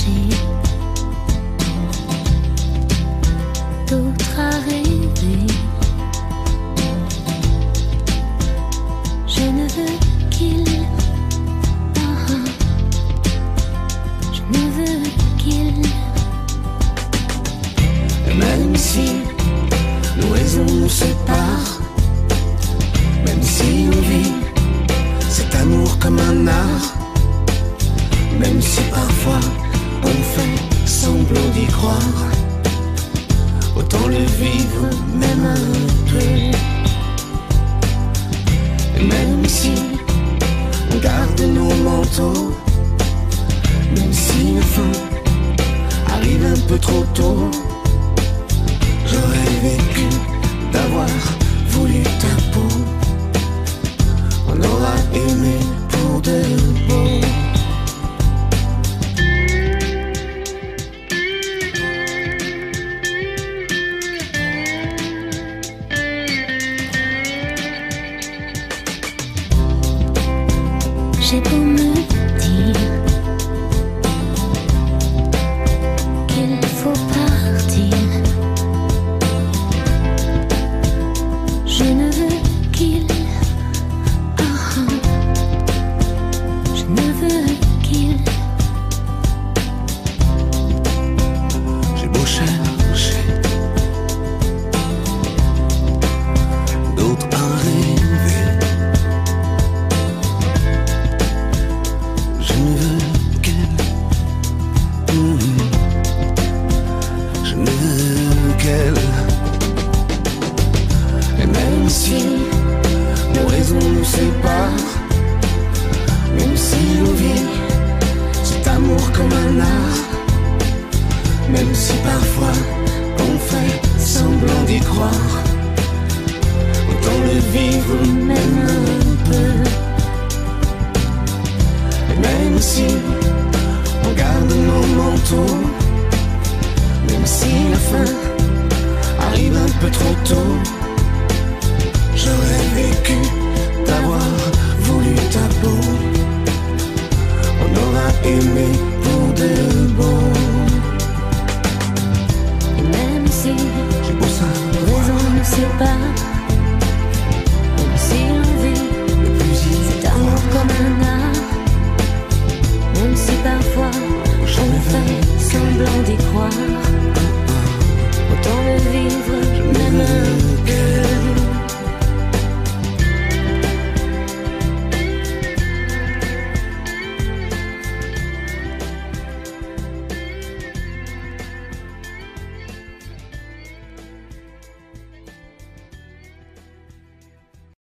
partir, d'autres à rêver. Je ne veux qu'il, je ne veux qu'il. Même si nos raisons nous séparent, même si on vit cet amour comme un art, même si parfois on fait semblant d'y croire, autant le vivre même un peu. Et même si on garde nos manteaux, même si la fin arrive un peu trop tôt, j'aurais vécu d'avoir voulu ta peau. On aura aimé pour de beau. J'ai beau me dire qu'il faut partir, je ne veux qu'il, je ne veux qu'il. J'ai beau chercher d'autres à rêver, je ne veux qu'elle, je ne veux qu'elle. Et même si nos raisons nous séparent, même si on vit cet amour comme un art, même si parfois on fait semblant d'y croire, autant le vivre même un peu. Et même si on garde nos manteaux, même si la fin arrive un peu trop tôt, j'aurais vécu d'avoir voulu ta peau. On aura aimé pour de beau. Et même si J'ai beau nos savoir raisons nous séparent, même si